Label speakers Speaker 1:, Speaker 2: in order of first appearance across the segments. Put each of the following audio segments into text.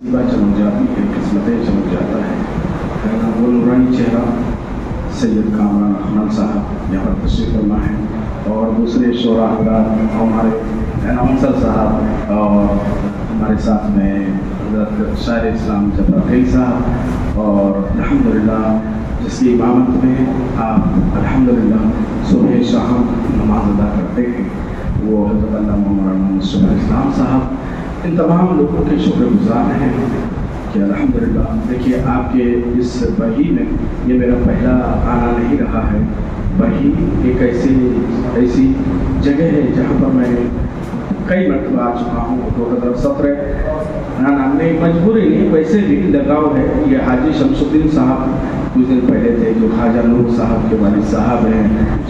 Speaker 1: चमक जाती है, किस्मतें चमक जाता है ना। वो नूरानी चेहरा सैयद कामरान अहमद साहब यहाँ पर तशरीफ़ फरमा है और दूसरे शोरा हज़रात हमारे अनाउंसर साहब और हमारे साथ में हज़रत शायर इस्लाम जफर अली साहब और अल्हम्दुलिल्लाह जिसकी इमामत में आप अल्हम्दुलिल्लाह सुबह शाम नमाज अदा करते हैं वो हज़रत अल्लामा मौलाना मुस्तफ़ा इस्लाम साहब। इन तमाम लोगों के शुक्रगुज़ार हैं कि अल्हम्दुलिल्लाह। देखिए आपके इस बही में ये मेरा पहला आना नहीं रहा है। बही एक ऐसी जगह है जहाँ पर मैं कई मरतबा आ चुका हूँ। 2017 हमने मजबूरी नहीं, वैसे भी लगाव है। ये हाजी शमसुद्दीन साहब कुछ दिन पहले थे जो ख्वाजा नूर साहब के वालिद साहब हैं,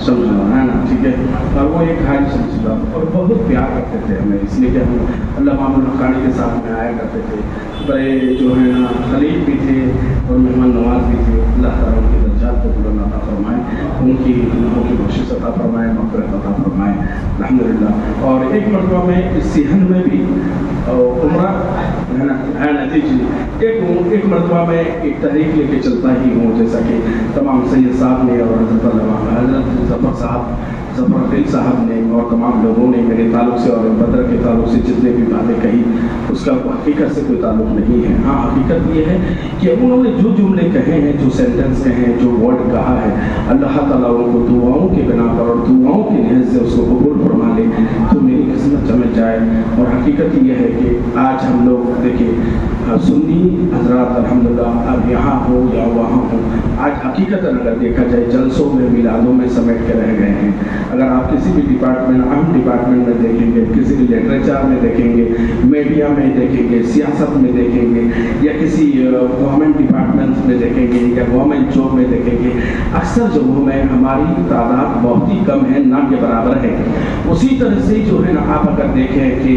Speaker 1: समझो है ना, ठीक है। और वो एक हाजी शमसुद्दीन और बहुत प्यार करते थे हमें, इसलिए कि हम अल्लामा हक़ानी के साथ में आया करते थे। बड़े जो है ना खलीफ भी थे और मेहमान नवाज भी थे। अल्लाह ताला उनके दर्जात को बुलंद अता फरमाए, उनकी गुनाहों की बख्शिश अता फरमाए, मग़फ़िरत अता फरमाए अल्हम्दुलिल्लाह। और एक मरतबा में इस सिहन में भी उम्रा है ना एक मरतबा में एक तहरीक लेके चलता ही हूँ, जैसा कि तमाम सैयद साहब ने और हज़रत जफर साहब ने और तमाम लोगों ने मेरे ताल्लुक़ से और बदर के ताल्लुक़ से जितने भी बातें कही उसका हकीकत से कोई ताल्लुक़ नहीं है। हाँ, हकीकत ये है कि उन्होंने जो जुमले कहे हैं, जो सेंटेंस कहे हैं, जो वर्ड कहा है, अल्लाह ताला उनको दुआओं के बिना पर और दुआओं की नियत से उसको कबूल फरमा ले तो मेरी किस्मत चमक जाए। और हकीकत ये है कि आज हम लोग देखिए सुन्नी हज़रात अल्हम्दुलिल्लाह अब यहाँ हो या वहाँ हो, आज हकीकत अगर देखा जाए जलसों में मिलादों में समेट के रह गए हैं। अगर आप किसी भी डिपार्टमेंट अहम डिपार्टमेंट में देखेंगे, किसी भी लिटरेचर में देखेंगे, मीडिया में देखेंगे, सियासत में देखेंगे या किसी गवर्नमेंट डिपार्टमेंट्स में देखेंगे या गवर्नमेंट जॉब में देखेंगे, अक्सर जगहों में हमारी तादाद बहुत ही कम है, ना के बराबर है। उसी तरह से जो है ना आप अगर देखें कि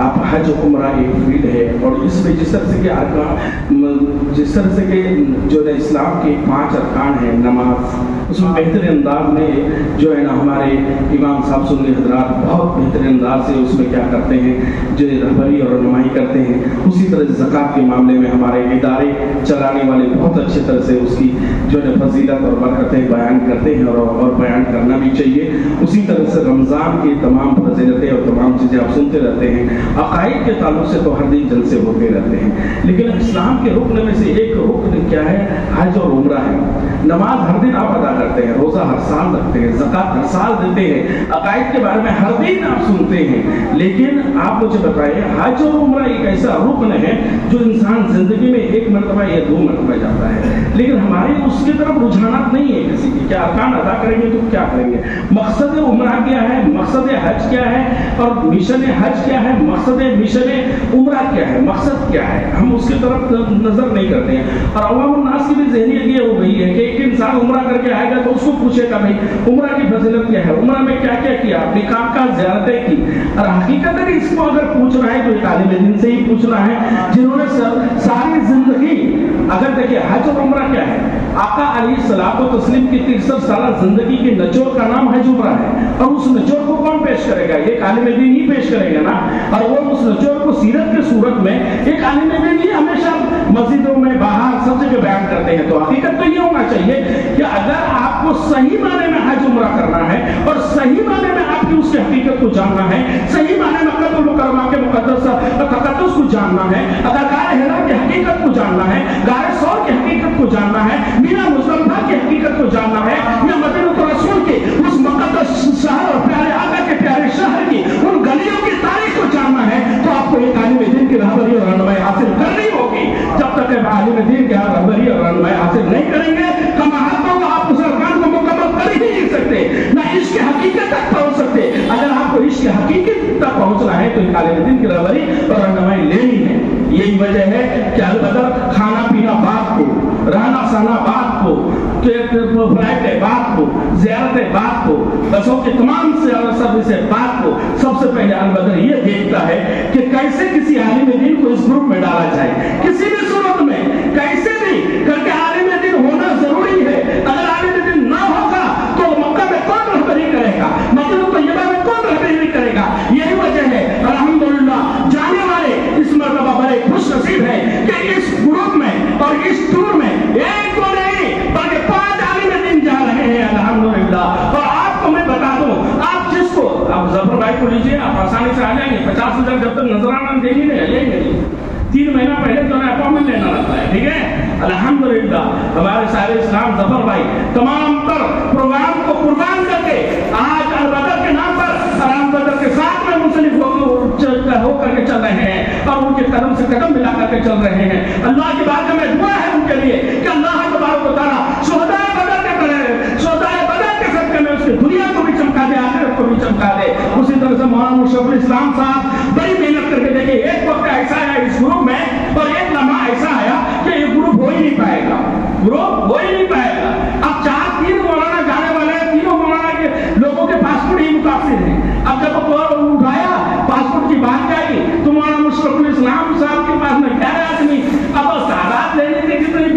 Speaker 1: आप हज उम्रा एक फील्ड है और इसमें जिस तरह से कि जो है इस्लाम के 5 अरकान हैं, नमाज उसमें बेहतरीन अंदाज में जो है ना हमारे इमाम साहब सुन्नी हज़रात बहुत बेहतरीन अंदाज से उसमें क्या करते हैं, जो रहबरी और रहनुमाई करते हैं। उसी तरह से ज़कात के मामले में हमारे इदारे चलाने वाले बहुत अच्छी तरह से उसकी जो है फजीलत और बरकतें बयान करते हैं और बयान करना भी चाहिए। उसी तरह से रमज़ान की तमाम फजीलतें और तमाम चीज़ें आप सुनते रहते हैं। अकायद के ताल्लुक से तो हर दिन जलसे होते रहते हैं, लेकिन इस्लाम के रुकन में से एक रुकन क्या है, हज और उम्रा है। नमाज हर दिन आप अदा करते हैं, रोज़ा हर साल रखते हैं, ज़कात हर साल देते हैं, अकायद के बारे में हर दिन आप सुनते हैं। लेकिन आप मुझे बताइए हज और उम्रा एक ऐसा रुकन है जो इंसान जिंदगी में एक मरतबा या 2 मरतबा जाता है, लेकिन हमारी उसकी तरफ रुझानत नहीं है किसी की। क्या अरकान अदा करेंगे तो क्या करेंगे, मकसद उम्रा क्या है, मकसद हज क्या है और मिशन हज क्या है, मकसद मिशन उम्रा क्या है, मकसद क्या है, हम उसकी तरफ नजर नहीं करते हैं। और अवाम नास की भी ज़हनियत ये हो गई है कि एक इंसान उम्रा करके आएगा तो उसको पूछेगा भाई उम्रा की फजीलत क्या है, उम्रा में क्या क्या किया, अपनी काम का ज़ियारतें की। और हकीकत है इसको अगर पूछना है तो एक आलिम दीन से ही पूछना है जिन्होंने सारी जिंदगी, अगर देखिए हज और उम्रा क्या है, आका अलैहिस्सलातो तस्लीम की 63 साल जिंदगी के निचोड़ का नाम हज उम्रा है। और उस निचोड़ को कौन पेश करेगा, एक आलिम दीन ही पेश करेगा ना। और वो उस निचोड़ को सीरत के सूरत में एक आलिम दीन ही हमेशा मस्जिदों में बाहर सब जगह बयान करते हैं। तो हकीकत तो ये होना चाहिए कि अगर आपको सही माने में हज उम्रा करना है और सही माने में आपकी उसकी हकीकत को जानना है, सही माने में मक्का मुकर्रमा के मुक़द्दस को जानना है, अगर गारे हिरा की हकीकत को जानना है, गारे सौर की हकीकत को जानना है, मीना मुज़दलिफ़ा की हकीकत को जानना है, या मदीनतुर रसूल के उस मुक़द्दस शहर और प्यारे आका के प्यारे शहर की उन गलियों की तारीख को जानना है, तो आपको एक आलिम दीन की रहबरी और रहनुमाई हासिल करनी होगी। जब तक आलिम दीन की रहबरी और रहनुमाई हासिल नहीं करेंगे, हम हाथों को आप उस अरकान को मुकम्मल कर ही नहीं सकते, ना इसके हकीकत तक पहुंच सकते। अगर आपको इसके हकीकत तक पहुंचना है तो एक आलिम दीन की रहबरी और रहनुमाई लेनी है। यही वजह है कि अलबदर खाना पीना बात को, रहना सहना बात को, फ्लाइट बात को, ज़ियारत बात को, बसों के तमाम सर्विस बात को, सबसे पहले अलबदर ये देखता है कि कैसे किसी आलिम दीन को इस ग्रुप में डाला जाए, किसी भी सूरत में कैसे भी करके आलिम दीन होना जरूरी है। अगर आलिम दीन ना होगा तो मक्का में कौन रहबरी करेगा, मदीना तैयबा में कौन रहबरी करेगा। यही वजह है अल्हम्दुलिल्लाह जाने वाले इस मरतबा बड़े खुश नसीब है फ्लाइट को लीजिए, आप आसानी से आ जाएंगे। 50,000 जब तक नजराना देंगे नहीं लेंगे नहीं, 3 महीना पहले जो है अपॉइंटमेंट लेना रहता है, ठीक है। अल्हम्दुलिल्लाह हमारे सारे इस्लाम जफर भाई तमाम तर प्रोग्राम को कुर्बान करके आज अल बदर के नाम पर अल बदर के साथ में मुंसलिक होकर के चल रहे हैं और उनके कदम से कदम मिला करके चल रहे हैं। अल्लाह की बात में दुआ है उनके लिए कि अल्लाह तबारक व तआला शुहदाए बदर के तरह शुहदाए बदर के सदके में उसकी दुनिया को भी चमका दे, आखिरत को भी चमका दे। उसी तरह से मौलाना मुशर्रफ इस्लाम साहब बड़ी मेहनत करके देखिए, एक वक्त ऐसा आया इस ग्रुप में और एक लम्हा ऐसा आया कि ये ग्रुप हो ही नहीं पाएगा, ग्रुप हो ही नहीं पाएगा। अब 4-3 मौलाना जाने वाले हैं, तीनों मौलाना के लोगों के पासपोर्ट ही मुतासिर हैं। अब जब उठाया पासपोर्ट की बात आई तो मौलाना मुशर्रफ इस्लाम साहब के पास में 11 आदमी, अब तादाद लेने थे कितनी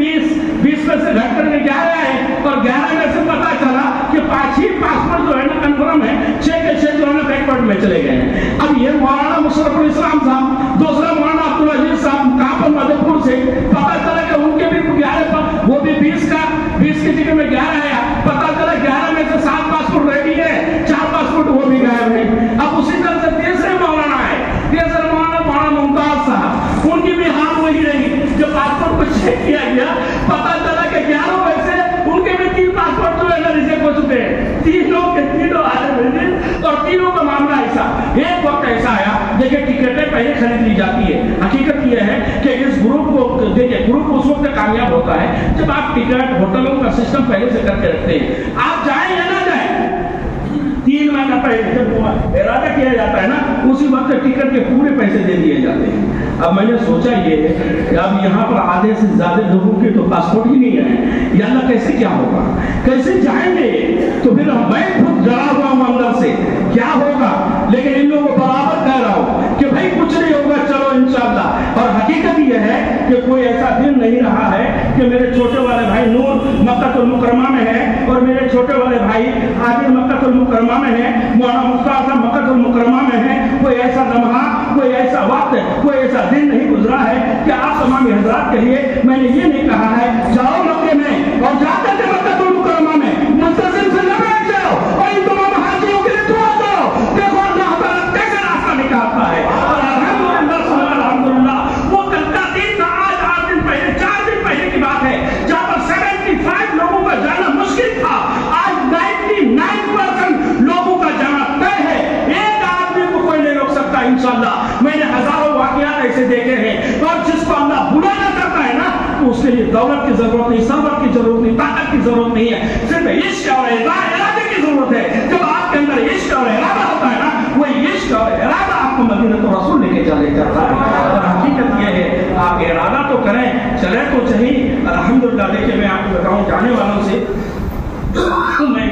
Speaker 1: 20 में से घट करके 11 है और 11 में से पता चला कि 5 ही पासपोर्ट जो है ना कन्फर्म है, 6 के 6 जो है ना बैकवर्ड में चले गए हैं। अब ये मौलाना मुशर्रफ इस्लाम साहब, दूसरा मौलाना अब्दुल अजीज साहब कहाँ पर मधुपुर से, पता चला कि उनके भी 11 पर वो भी 20 की जगह में 11 है। पता चला 11 में से 7 पासपोर्ट रेडी है, 4 पासपोर्ट वो भी गायब है। अब उसी तरह से तीसरे मौलाना है, तीसरे मौलाना मुमताज साहब, उनकी भी हाल वही रही। जब पासपोर्ट को चेक किया गया पता चला कि 11 में से उनके भी 3 पासपोर्ट जो है ना रिजेक्ट हो चुके हैं। तीनों आए और तीनों का मामला ऐसा। एक वक्त ऐसा आया, देखिए टिकटें पहले खरीद ली जाती है। हकीकत यह है कि इस ग्रुप को देखिए, ग्रुप उस वक्त कामयाब होता है जब आप टिकट होटलों का सिस्टम पहले से करके रखते हैं। आप जाए या ना जाए, 3 महीना पहले जब इरादा किया जाता है ना, उसी वक्त टिकट के पूरे पैसे दे दिए जाते हैं। अब मैंने सोचा ये कि अब यहाँ पर आधे से ज्यादा लोगों के तो पासपोर्ट ही नहीं है, या अल्लाह कैसे क्या होगा, कैसे जाएंगे। तो फिर मैं खुद डरा हुआ हूँ अंदर से क्या होगा, लेकिन इन लोगों को बराबर कह रहा हूँ कि भाई कुछ नहीं होगा, चलो इंशाअल्लाह। और हकीकत यह है कि कोई ऐसा दिन नहीं रहा है कि मेरे छोटे वाले भाई नूर मक्कातुल मुकर्रमा में है और मेरे छोटे वाले भाई आदिल मक्कातुल मुकर्रमा में है, मौलाना मुख्तार साहब मक्कातुल मुकर्रमा में है। कोई ऐसा लम्हा, कोई ऐसा वक्त, कोई ऐसा दिन नहीं गुजरा है कि आप तमाम हज़रात के लिए मैंने ये नहीं कहा है जाओ मक्के में और जाकर के मक्कातुल मुकर्रमा में मुंतज़िर से न बैठ जाओ और इन तमाम हाजियों के लिए दुआ करो। देखो अल्लाह ताला कैसे रास्ता निकालता है। और अल्हम्दुलिल्लाह वो कल का दिन था, आज 8 दिन पहले 4 दिन पहले की बात है, जहाँ पर 75 लोगों का जाना मुश्किल था, आज 99% लोगों का जाना तय है। एक आदमी को कोई नहीं रोक सकता इंशाअल्लाह। मैंने हजारों वाकयात ऐसे देखे हैं। और जिसको अल्लाह बुलाना करता है ना, तो उसके लिए दौलत की जरूरत नहीं, सरवत की जरूरत नहीं, ताकत की जरूरत नहीं है, सिर्फ इश्क और इरादे की जरूरत है। जब आपके अंदर इश्क और इरादा होता है ना, वो इश्क और इरादा आपको मदीना तो रसूल लेके चले जाता है। और हकीकत ये है आप इरादा तो करें, चले तो चाहिए। अल्हम्दुलिल्लाह देखिए मैं आपको बताऊं जाने वालों से, तो मैं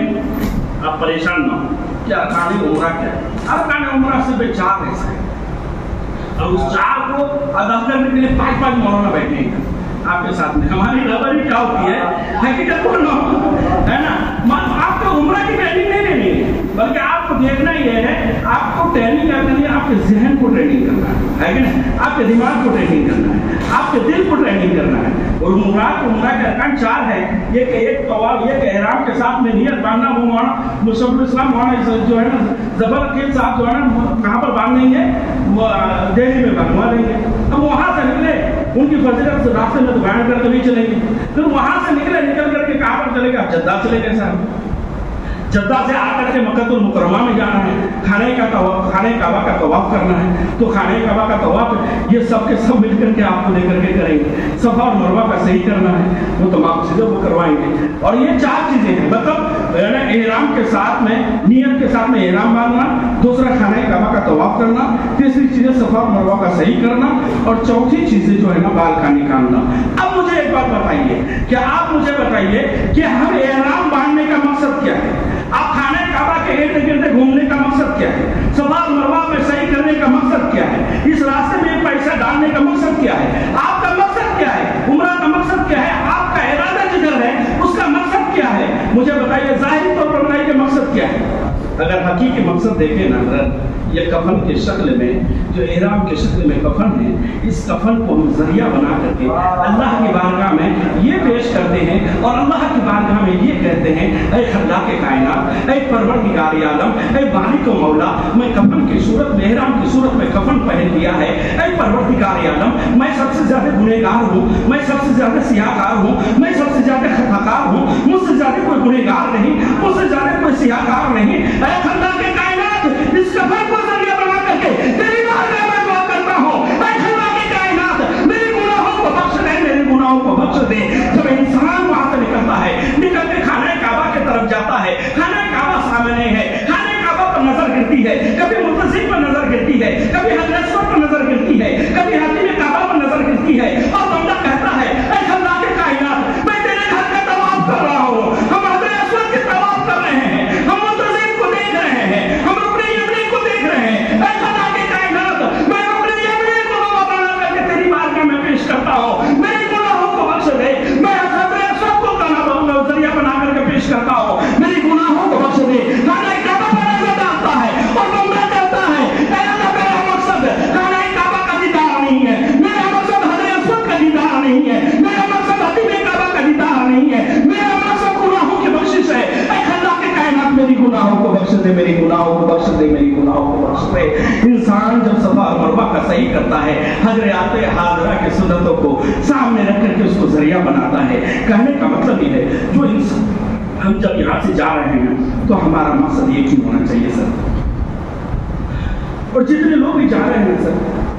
Speaker 1: आप परेशान ना हो कि अरकान उम्रा क्या है। अरकान उम्रा सिर्फ 4 ऐसा है और उस 4 को अदा करने के लिए 5-5 मौलाना बैठेंगे आपके साथ में। हमारी खबर क्या होती है, हकीकत बोलो है ना, आपको उम्रा की ट्रेनिंग नहीं लेनी है, बल्कि आपको देखना ये है, आपको ट्रेनिंग करना है, आपके जहन को ट्रेनिंग करना है कि नहीं, आपके दिमाग को ट्रेनिंग करना है, आपके दिल को ट्रेनिंग करना है। और उम्रा के अरकान 4 है। ये एक तवाफ, एक एहराम के साथ में नियत बांधना, वो मौलाना मुशर्रफ इस्लाम मौलाना जो है ना जफर अकील साहब जो है ना कहाँ पर बांधेंगे, वो दिल्ली में बांधवा देंगे। अब वहाँ से निकले, उनकी फजीलत से रास्ते में तो बयान करके नहीं चलेंगे, फिर वहाँ से निकल करके कहाँ पर चलेगा, जद्दा चले गए साहब। जद्दा से आकर के मक्कातुल मुकर्रमा में जाना है, खाने काबा का तवाफ करना है, तो खाने काबा का तवाफ ये सब के सब मिलकर के आपको लेकर के करेंगे। सफा और मरवा का सही करना है, वो तमाम चीजें वो करवाएंगे। और ये 4 चीजें हैं, मतलब एहराम के साथ में, नियत के साथ में एहराम बांधना, दूसरा खाने काबा का तवाफ करना, तीसरी चीजें सफा और मरवा का सही करना, और चौथी चीजें जो है ना बाल का निकालना। अब मुझे एक बात बताइए, क्या आप मुझे बताइए कि हम एहराम बांधने का मकसद क्या है? आप खाने काबा के इर्द गिर्द घूमने का मकसद क्या है? सफा और मरवा में सही करने का मकसद क्या है? इस रास्ते में पैसा डालने का मकसद क्या है? आपका मकसद क्या है? उम्रा का मकसद क्या है? आपका इरादा जिधर है उसका मकसद क्या है? मुझे बताइए, जाहिर तौर पर बनाई के मकसद क्या है? अगर हकीकी मकसद देखें ना हज़रत, ये कफन के शक्ल में, जो एहराम के शक्ल में कफन है, इस कफन को हम जरिया बना करके अल्लाह की बारगाह में ये पेश करते हैं और अल्लाह की बारगाह में ये कहते हैं, ऐ खल्लाक़ कायनात, ऐ परवरदिगार आलम, ऐ मालिक व मौला, मैं कफन की सूरत में, एहराम की सूरत में कफन पहन लिया है। ऐ परवरदिगार आलम, मैं सबसे ज्यादा गुनहगार हूँ, मैं सबसे ज्यादा सियाहकार हूँ, मैं सबसे ज्यादा खताकार हूँ, मुझसे ज्यादा कोई गुनहगार नहीं, मुझसे ज्यादा कोई सियाहकार नहीं। ऐ खल्लाक़ कायनात, इस कफन को जरिया बना करके तेरी बारगाह में दुआ करता हूँ, ऐ खल्लाक़ कायनात, मेरे गुनाहों को बख्श दे, मेरे गुनाहों को बख्श दे। जब इंसान वहां से निकलता है, निकल के खाने काबा की तरफ जाता है, खाने काबा सामने है, खाने काबा पर नजर गिरती है, कभी मुतसिम पर नजर गिरती है, कभी हजरत पर नजर गिरती है, कभी हातिम काबा पर नजर गिरती है, और बंदा कहता है, ऐ खल्लाक़ कायनात, मैं तेरे घर का तवाफ कर रहा हूँ, हम हजरत अस्वद के तवाफ कर रहे हैं, हम मुतसिम को देख रहे हैं, हम रुकने यमनी को देख रहे हैं। ऐ खल्लाक़ कायनात, मैं रुकने यमनी को बना करके तेरी बारगाह में पेश करता हूँ, मेरे गुनाहों को बख्श दे। मैं हजरत अस्वद को जरिया बना करके पेश करता हूँ, मेरे गुनाहों को बख्श दे। खाना काबा पर नजर डालता है और बंदा कहता है, ऐ अल्लाह, मेरा मकसद खाना काबा का दीदार नहीं है, मेरा मकसद हजरत अस्वद का दीदार नहीं है, मेरा मकसद हातिम काबा का दीदार नहीं है, मेरा मकसद गुनाहों की बख्शिश है। ऐ खल्लाक़ कायनात, मेरी गुनाहों को बख्श दे, मेरी गुनाहों को बख्श दे, मेरी गुनाहों को बख्श दे। इंसान जब सफा और मरवा का सही करता है, हजरत हाजरा की सुन्नतों को सामने रख करके उसको जरिया बनाता है। कहने का मतलब ये है, जो इंसान, हम जब यहाँ से जा रहे हैं तो हमारा मकसद एक ही होना चाहिए सर, और जितने लोग भी जा रहे हैं सर,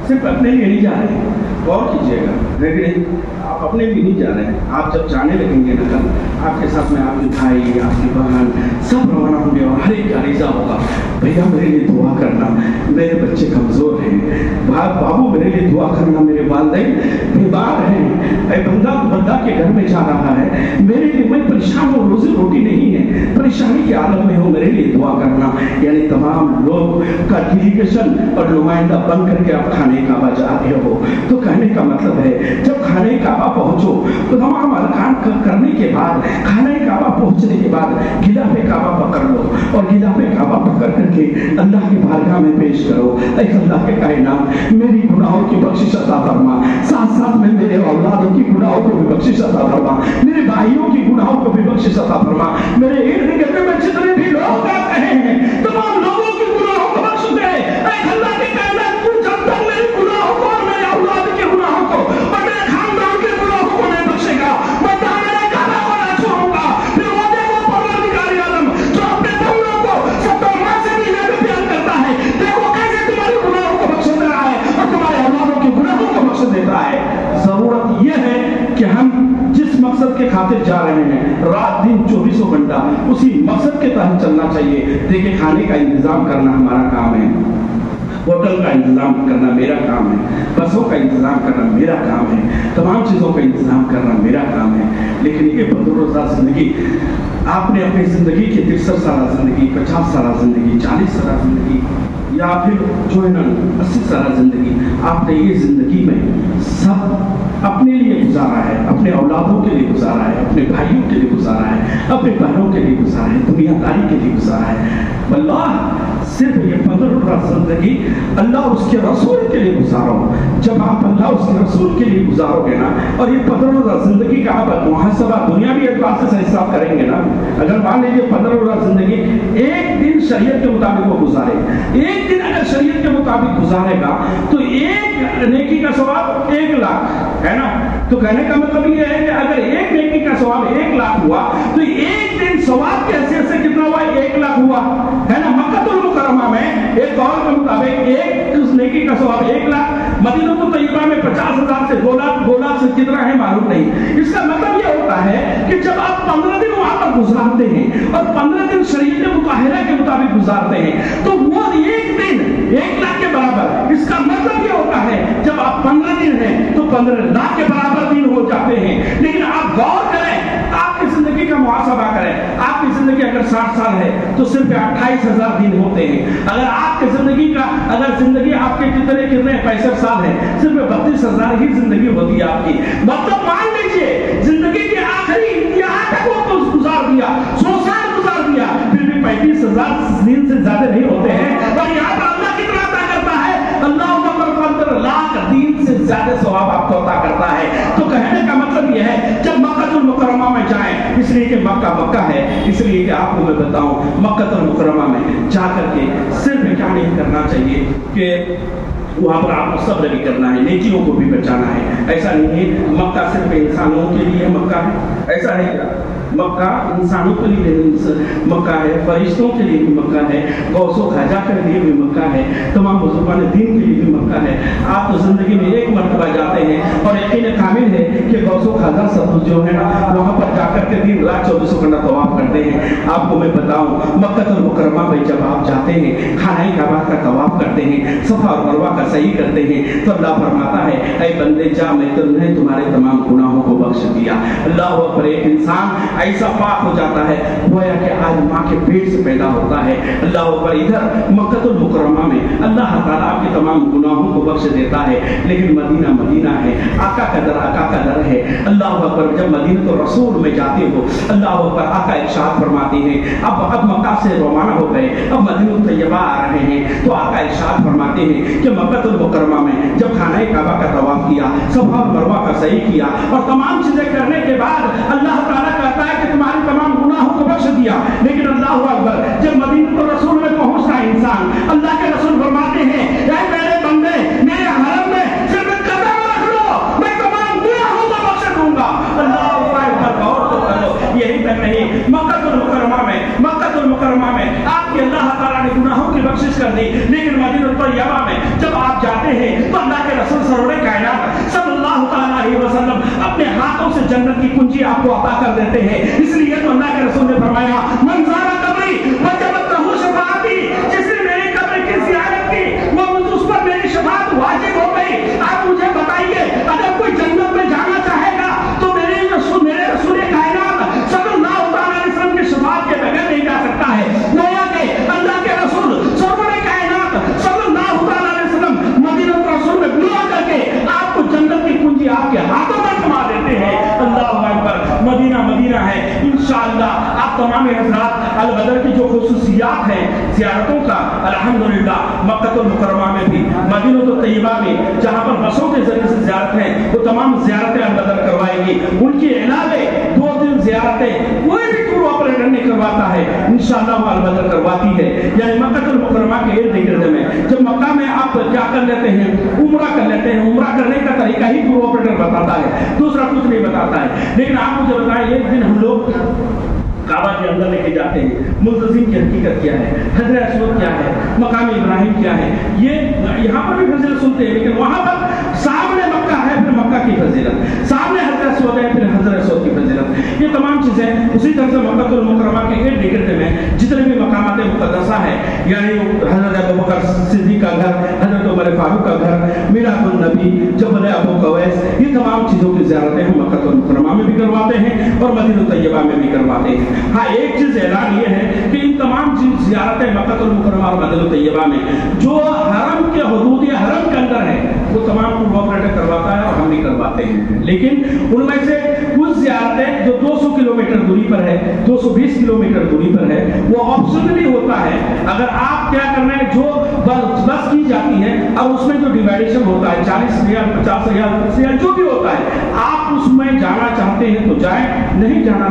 Speaker 1: सिर्फ अपने लिए नहीं जा रहे हैं, गौर कीजिएगा, लेकिन आप अपने लिए नहीं जा रहे हैं। आप जब जाने लगेंगे ना कल, आपके साथ में आपके भाई, आपकी बहन सब रवाना होंगे और हर एक का रिजा होगा, भैया मेरे लिए दुआ करना, मेरे बच्चे कमजोर हैं, बाबू मेरे लिए दुआ करना, मेरे वालिदैन बीमार हैं, बंदा के घर में जा रहा है, मेरे लिए, मैं परेशान हूँ, रोजी रोटी नहीं है, परेशानी के आलम में हूँ, मेरे लिए दुआ करना। यानी तमाम लोग का डेलीगेशन और नुमाइंदा बन करके आप खाने काबा जा रहे हो। तो कहने का मतलब है, जब खाने काबा पहुंचो तो तमाम अरकान करने के बाद, खाने काबा पहुंचने के बाद गिलाफे काबा पकड़ लो और गिलाफे काबा पकड़ करके अल्लाह की बारगाह में पेश करो। ऐ अल्लाह के कायनात, मेरी गुनाहों की बख्शिश अता फरमा, साथ साथ में मेरे औलादों की गुनाहों को भी बख्शिश अता फरमा, मेरे भाइयों की गुनाहों को भी बख्शिश अता फरमा, मेरे इर्द गिर्द में जितने भी लोग आते हैं तमाम लोगों की गुनाहों को बख्श दे। ऐ अल्लाह के कायनात, तू जब तक मेरे गुनाहों को और मेरे औलाद के गुनाहों को और मेरे खानदान के गुनाहों को नहीं बख्शेगा, मैं दामन काबा को ना छोड़ूंगा। फिर वो देखो परवरदिगार आलम, जो अपने बंदों को सत्तर माह से महीने में प्यार करता है, देखो कैसे तुम्हारे गुनाहों को बख्श दे रहा है और तुम्हारे औलादों के गुनाहों को बख्श देता है। जरूरत यह है कि हम जिस मकसद के खातिर जा रहे हैं, रात दिन 24 घंटा उसी मकसद के तहत चलना चाहिए। देखिए, खाने का इंतजाम करना हमारा काम है, होटल का इंतजाम करना मेरा काम है, बसों का इंतजाम करना मेरा काम है, तमाम चीज़ों का इंतजाम करना मेरा काम है। लेकिन ये 15 साल जिंदगी, आपने अपनी जिंदगी की 63 साल जिंदगी, 50 साल जिंदगी, 40 साल जिंदगी, या फिर जो है ना 80 साल जिंदगी, आपने ये जिंदगी में सब अपने लिए गुजारा है, अपने औलादों के लिए गुजारा है, अपने भाइयों के लिए गुजारा है, अपने बहनों के लिए गुजारा है, दुनियादारी के लिए गुजारा है। अल्लाह सिर्फ ये 15 जिंदगी अल्लाह उसके रसूल के लिए गुजारो। जब आप अल्लाह उसके रसूल के लिए गुजारोगे ना, और ये 15 जिंदगी का आप मुहासबा दुनियावी एतबार से हिसाब करेंगे ना, अगर मान लीजिए 15 जिंदगी, एक दिन शरीयत के मुताबिक वो गुजारे, एक दिन अगर शरीयत के मुताबिक गुजारेगा तो एक नेकी का सवाब 1 लाख है ना। तो कहने का मतलब ये है कि अगर एक नेकी का सवाब 1 लाख हुआ तो एक दिन सवाब की हैसियत से कितना हुआ? 1 लाख हुआ है ना। मक्कातुल मुकर्रमा में एक कौल के मुताबिक एक नेकी का सवाब 1 लाख, मदीनतुल तय्यबा में 50,000 से 2 लाख से कितना है मालूम नहीं। इसका मतलब ये होता है कि जब आप 15 दिन वहां पर गुजारते हैं और 15 दिन शरीयत मुताहिरा के मुताबिक गुजारते हैं तो वो एक दिन 1 लाख के बराबर। इसका मतलब ये होता है जब आप 15 दिन हैं तो 15 लाख के बराबर दिन हो जाते हैं। लेकिन आप गौर करें, आपकी जिंदगी का मुहासबा करें, आपकी जिंदगी अगर 60 साल है तो सिर्फ 28,000 दिन होते हैं। अगर आपकी जिंदगी का, अगर जिंदगी आपके कितने 65 साल है, सिर्फ 32,000 ही जिंदगी होती है आपकी। मतलब मान लीजिए जिंदगी के आखिरी यहाँ तक वो गुजार दिया, 100 साल गुजार दिया, फिर भी 35,000 दिन से ज्यादा नहीं होते हैं, पर यहाँ पर अल्लाह कितना अता करता है, अल्लाह 75 लाख दिन से ज्यादा सवाब आपको अता करता है। तो कहने का मतलब यह है जब मक्कातुल मुकर्रमा में जाएं, इसलिए कि मक्का है, इसलिए कि आपको मैं बताऊं मक्कातुल मुकर्रमा में जाकर के सिर्फ क्या नहीं करना चाहिए कि वहाँ पर आपको सब्र भी करना है, नेकियों को भी बचाना है। ऐसा नहीं है मक्का सिर्फ इंसानों के लिए मक्का है, ऐसा है मक्का इंसानों के लिए मक्का है, फरिश्तों के लिए भी मक्का है, गौसो खाजा के लिए भी मक्का है, तमाम बुजुर्गान दीन के लिए भी मक्का है। आप तो जिंदगी में एक मरतबा जाते हैं और यकीन कामिल है कि गौसो खाजा सब जो है ना वहाँ पर जाकर के दिन रात 24 घंटा तवाफ करते हैं। आपको मैं बताऊं मक्कातुल मुकर्रमा में जब आप जाते हैं, खाने काबा का तवाफ करते हैं, सफा और मरवा का सही करते हैं, तो अल्लाह फरमाता है ऐ बंदे जा मैं तुमने तुम्हारे तमाम गुनाहों को बख्श दिया। अल्लाह पर एक इंसान ऐसा पाक हो जाता है गोया कि आज माँ के पेट से पैदा होता है। अल्लाह पर इधर मक्कातुल मुकर्रमा में अल्लाह ताला आपके तमाम गुनाहों को बख्श देता है, लेकिन मदीना मदीना है, आका का दर है। अल्लाह पर जब मदीना तो रसूल में जाते हो, अल्लाह पर आका इरशाद फरमाते हैं अब मक्का से रवाना हो गए, अब मदीना तैयबा आ रहे हैं, तो आका इरशाद फरमाते हैं कि मक्कातुल मुकर्रमा में जब खाने काबा का तवाफ किया, सफा और मरवा का सही किया और तमाम चीजें करने के बाद अल्लाह ताला कहता है कि तुम्हारी तमाम गुनाहों को बख्श दिया। लेकिन अल्लाहु अकबर जब मदीना तो रसूल में पहुंचता है इंसान, अल्लाह के रसूल फरमाते हैं ऐ मेरे बंदे मेरे हरम में सिर्फ कदम रख लो, मैं तमाम गुनाहों को बख्श दूंगा। अल्लाहु अकबर गौर तो करो, यही तक नहीं मक्कातुल मुकर्रमा में आपके अल्लाह ताला ने गुनाहों की बख्शिश कर दी, लेकिन मदीना तैयबा में जब आप जाते हैं तो अल्लाह के रसूल सरवर कायनात सल्लल्लाहु अलैहि वसल्लम अपने हाथों से जन्नत की कुंजी आपको अता कर देते हैं। इसलिए तो अल्लाह के रसूल ने फरमाया मन ज़ारा कब्री वजबत लहू शफाअती, जिसने मेरी कब्र की ज़ियारत की वो उस पर मेरी शफाअत वाजिब हो गई। आप मुझे बताइए अगर कोई जन्नत में जाना चाहेगा तो मेरे रसूल कायनात सल्लल्लाहु अलैहि वसल्लम की शफाअत के बगैर नहीं जा सकता है। गोया के अल्लाह के रसूल सरवर कायनात सल्लल्लाहु अलैहि वसल्लम मदीना रसूल में बुला करके आपको जन्नत की कुंजी आपके हाथों में थमा देते हैं। अल्लाहु अकबर मदीना है। इंशाअल्लाह आप तमाम हज़रात अल बदर की जो खुसूसियात हैं ज़ियारतों का अल्हम्दुलिल्लाह मक्कातुल मुकर्रमा में भी मदीना तो तैयबा में जहां पर बसों के जरिए से ज़ियारत है वो तमाम ज़ियारतें अल बदर करवाएंगी। उनके अलावे 2-3 ज़ियारतें कोई भी टूर ऑपरेटर नहीं करवाता है, इंशाअल्लाह अल बदर करवाती है। यानी मक्कातुल मुकर्रमा के इर्द-गिर्द में जब मक्का में आप क्या कर लेते हैं, उम्रा कर लेते हैं, उम्रा करने का तरीका ही टूर ऑपरेटर बताता है, दूसरा कुछ नहीं बताता है। लेकिन आप मुझे बताएं एक दिन हम लोग काबा के अंदर लेके जाते हैं, मुल्तज़िम की हकीकत क्या है, हजर अस्वद क्या है, मकाम इब्राहिम क्या है, ये यहाँ पर भी फजीलत सुनते हैं, लेकिन वहाँ पर सामने मक्का है फिर मक्का की फजीलत, सामने हजर अस्वद है फिर हजर अस्वद की फजीलत, ये तमाम चीजें उसी तरह से मक्कातुल मुकर्रमा के इर्द गिर्द में जितने भी मकामात मुक़द्दसा है, यानी हजरत अबू बकर सिद्दीक़ का घर, हजरत उमर फारूक का घर, मीरातुन नबी, जबल अबू कवैस, ये तमाम चीजों की ज़ियारतें हम मक्कातुल मुकर्रमा में भी करवाते हैं और मदीना तैयबा में भी करवाते हैं। हाँ एक चीज ऐलान ये है कि इन तमाम ज़ियारतें मक्कातुल मुकर्रमा और मदीना तैयबा में जो हरम के हुदूद या हरम के अंदर है वो तमाम टूर ऑपरेटर करवाता है और हम भी करवाते हैं। लेकिन उनमें से कुछ ज़ियारतें जो 200 किलोमीटर दूरी पर है, 220 किलोमीटर दूरी पर है, वो ऑप्शनली होता है। अगर आप क्या करना है, जो बस की जाती है और उसमें जो डिवाइडेशन होता है 40 रियाल 50 रियाल जो भी होता है, आप उसमें जाना चाहते हैं तो जाएं, नहीं जाना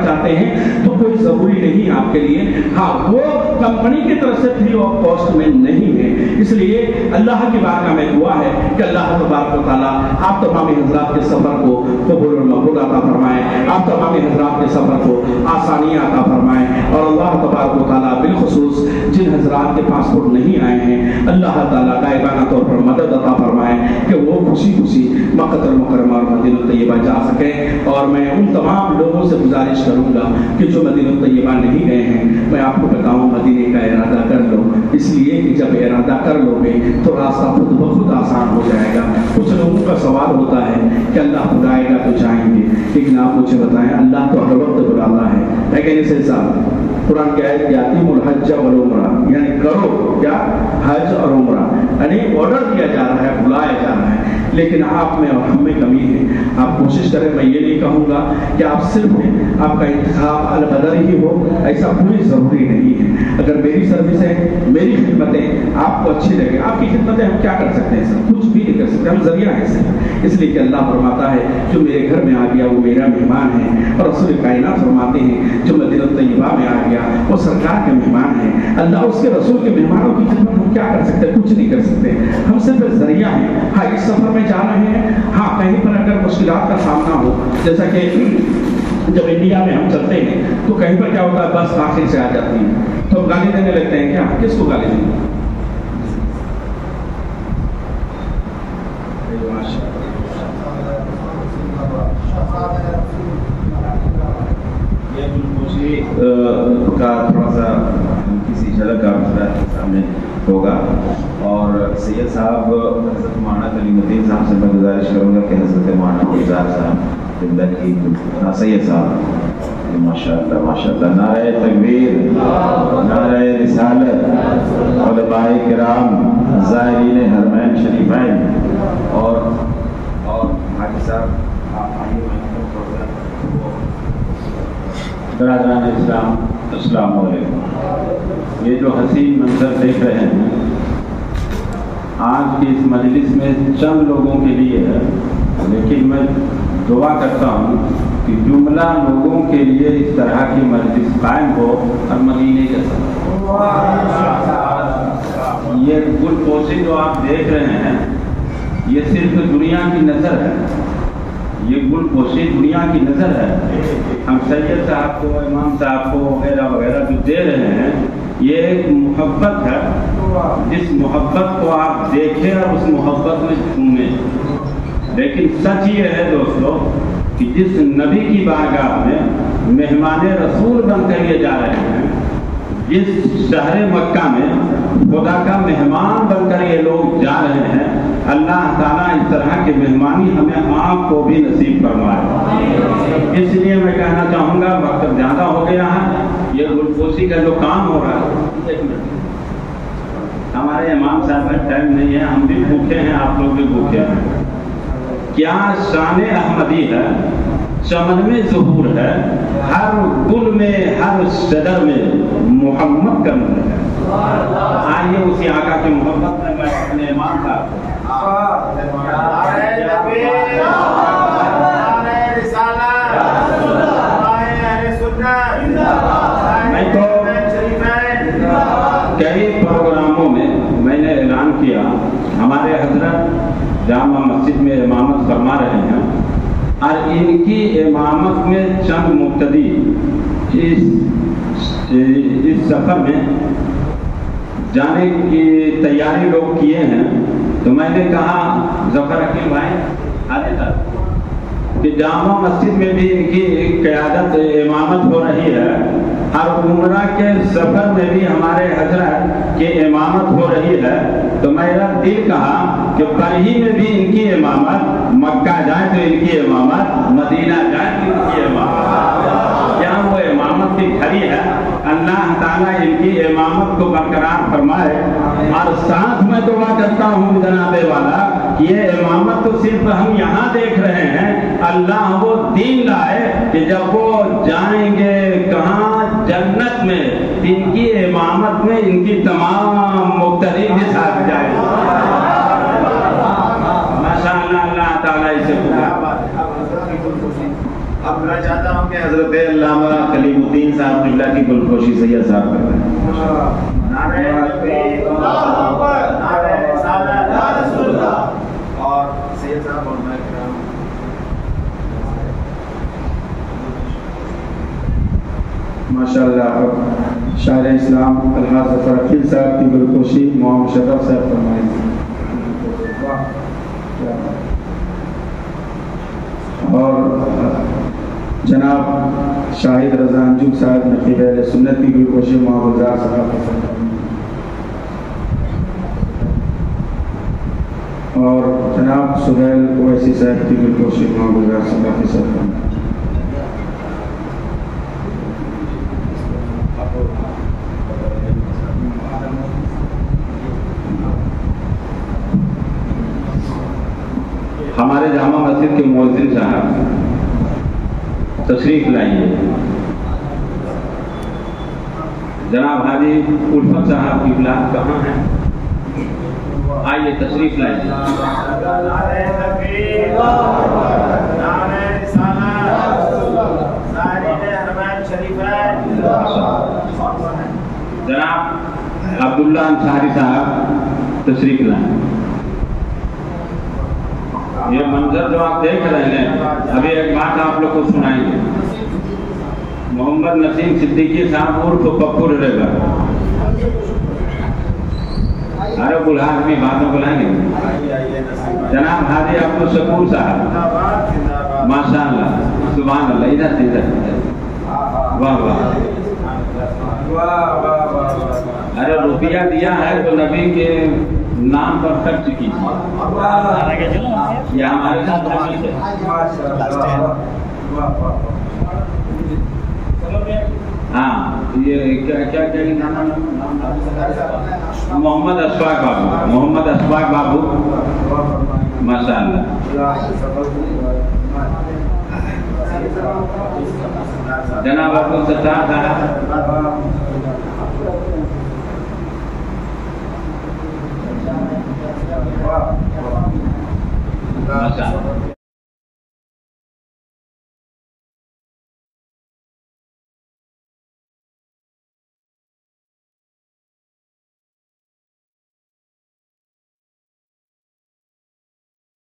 Speaker 1: चाहते हैं तो कोई जरूरी नहीं आपके लिए। हाँ वो कंपनी की तरफ से फ्री ऑफ कॉस्ट में नहीं है। इसलिए अल्लाह की बारगाह में दुआ है कि अल्लाह तबारक व तआला आप तमाम हज़रात के सफर को कबूल और मकबूल अता फरमाए, आप तमाम हज़रात के सफर को आसानियाँ अता फरमाए और अल्लाह तबारक व तआला बिलखुसूस जिन हज़रात के पासपोर्ट नहीं आए हैं अल्लाह ताला गायबाना तौर पर मदद अता फरमाए कि वो खुशी खुशी मक्कातुल मुकर्रमा और मदीना तैयबा जा सकें। और मैं उन तमाम लोगों से गुजारिश करूंगा कि जो मदीना तैयबा नहीं गए हैं, मैं आपको बताऊं मदीने का इरादा कर लो, इसलिए कि जब इरादा कर लोगे तो रास्ता खुद ब खुद आसान हो जाएगा। कुछ लोगों का सवाल होता है कि अल्लाह बुलाएगा तो जाएंगे, लेकिन आप मुझे बताएं अल्लाह तो हर वक्त बुलाता है। लेकिन इस हिसाब कुरान की आयत यातीमुल हज वल उम्रा, यानी करो क्या हज और उम्रा, यानी ऑर्डर दिया जा रहा है, बुलाया जा रहा है। لیکن آپ میں اور ہم میں کمی ہے. آپ کوشش کریں. میں یہ نہیں کہوں گا کہ آپ صرف آپ کا انتخاب البدر ہی ہو، ایسا کوئی ضروری نہیں ہے. اگر میری سروسیں، میری خدمتیں آپ کو اچھی لگے، آپ کی خدمتیں ہم کیا کر سکتے ہیں سر؟ کچھ بھی نہیں کر سکتے، ہم ذریعہ ہیں سر. اس لیے کہ اللہ فرماتا ہے جو میرے گھر میں آ گیا وہ میرا مہمان ہے، اور رسول کائنات فرماتے ہیں جو مدینہ طیبہ میں آ گیا وہ سرکار کے مہمان ہے. اللہ اس کے رسول کے مہمانوں کی خدمت ہم کیا کر سکتے ہیں؟ کچھ نہیں کر سکتے. ہم صرف ذریعہ ہیں. ہاں اس سفر میں جا رہے ہیں، ہاں کہیں پر اگر مشکلات کا سامنا ہو، جیسا کہ جب انڈیا میں ہم چلتے ہیں تو کہیں پر کیا ہوتا ہے، بس آخر سے آ جاتی ہے تو ہم گالی دینے لگتے ہیں. کیا کس کو گالی دیں گے؟
Speaker 2: کا تھوڑا سا کسی جھلک کا سامنے ہوگا. اور سید صاحب حضرت مولانا کلیم الدین صاحب سے میں گزارش کروں گا کہ حضرت مولانا گلزار صاحب زندہ کی سید صاحب ماشاء اللہ ماشاء اللہ. نعرہ تکبیر، نعرہ رسالت، علماء کرام، زائرین حرمین شریفین اور حاجی صاحب آپ آئیے. برادران اسلام السلام علیکم. یہ جو حسین منظر دیکھ رہے ہیں آج کی اس مجلس میں چند لوگوں کے لیے ہے، لیکن میں دعا کرتا ہوں کہ جملہ لوگوں کے لیے اس طرح کی مجلس قائم ہو اور مدینے کے ساتھ. یہ گل پوشی جو آپ دیکھ رہے ہیں یہ صرف دنیا کی نظر ہے، یہ گل پوشی دنیا کی نظر ہے. ہم سید صاحب کو، امام صاحب کو وغیرہ وغیرہ جو دے رہے ہیں یہ ایک محبت ہے. جس محبت کو آپ دیکھیں اور اس محبت میں جھومیں. لیکن سچ یہ ہے دوستو کہ جس نبی کی بارگاہ میں مہمان رسول بن کر یہ جا رہے ہیں، جس شہر مکہ میں خدا کا مہمان بن کر یہ لوگ جا رہے ہیں، اللہ تعالیٰ اس طرح کی مہمانی ہمیں آپ کو بھی نصیب فرمائے. اس لیے میں کہنا چاہوں گا وقت زیادہ ہو گیا ہے. یہ گلپوشی کا جو کام ہو رہا ہے، ہمارے امام صاحب کا ٹائم نہیں ہے، ہم بھی بھوکے ہیں، آپ لوگ بھی بھوکے ہیں. کیا شان احمدی ہے، چمن میں ظہور ہے، ہر گل میں ہر شجر میں محمد کا نور ہے. آئیے اسی آقا کی محبت میں میں اپنے امام صاحب میں تو کئی پروگراموں میں نے اعلان کیا ہمارے حضرت جامع مسجد میں امامت فرما رہے ہیں، اور ان کی امامت میں چند مقتدی اس سفر میں جانے کی تیاری لوگ کیے ہیں. تو میں نے کہا ظفر حکیم بھائی آگے تک کہ جامع مسجد میں بھی ان کی قیادت امامت ہو رہی ہے، اور عمرہ کے سفر میں بھی ہمارے حضرت کی امامت ہو رہی ہے. تو میرا دل کہا کہ برہی میں بھی ان کی امامت، مکہ جائے تو ان کی امامت، مدینہ جائے تو ان کی امامت. کیا وہ امامت کی گھڑی ہے؟ اللہ تعالیٰ ان کی امامت کو برقرار فرمائے. اور ساتھ میں دعا کرتا ہوں جناب والا کہ یہ امامت تو صرف ہم یہاں دیکھ رہے ہیں، اللہ وہ دین لائے کہ جب وہ جائیں گے کہاں جنت میں، ان کی امامت میں ان کی تمام مقتدی بھی ساتھ جائیں. ماشاءاللہ اللہ تعالیٰ اسے اب میں چاہتا ہوں کہ حضرت علامہ کلیم الدین صاحب قبلہ کی گلپوشی سید صاحب کرتے ہیں. اور سید صاحب
Speaker 1: ماشاءاللہ شاعر اسلام الحاظ ظفر حکیم صاحب کی گلپوشی محمد شرف صاحب فرمائیں. اور جناب شاہد رضا انجم صاحب نقیب اہل سنت کی گلپوشی محمد گلزار صاحب، اور جناب سہیل اویسی صاحب کی گلپوشی محمد گلزار صاحب کے ساتھ.
Speaker 2: मस्जिद के मुअज्जिन साहब तशरीफ लाइए। जनाब हाजी उल्फत साहब की औलाद कहाँ है? आइए तशरीफ लाइए। जनाब अब्दुल्ला अंसारी साहब तशरीफ लाए। ये मंजर जो आप देख रहे हैं, अभी एक बात आप लोग को सुनाएंगे। मोहम्मद नसीम सिद्दीकी साहब उर्फ पप्पू रेगा, अरे बुला आदमी बाद में बुलाएंगे। जनाब हाजी अब्दुल शकूर साहब, माशाअल्लाह, सुभान अल्लाह, इधर से इधर, वाह वाह, अरे रुपया दिया है तो नबी के नाम पर खर्च कीजिए। ये हमारे साथ हाँ, ये क्या क्या क्या नाम? मोहम्मद अशफाक बाबू, मोहम्मद अशफाक बाबू, माशाअल्लाह। जनाब अब्दुल सत्तार साहब, माशाअल्लाह।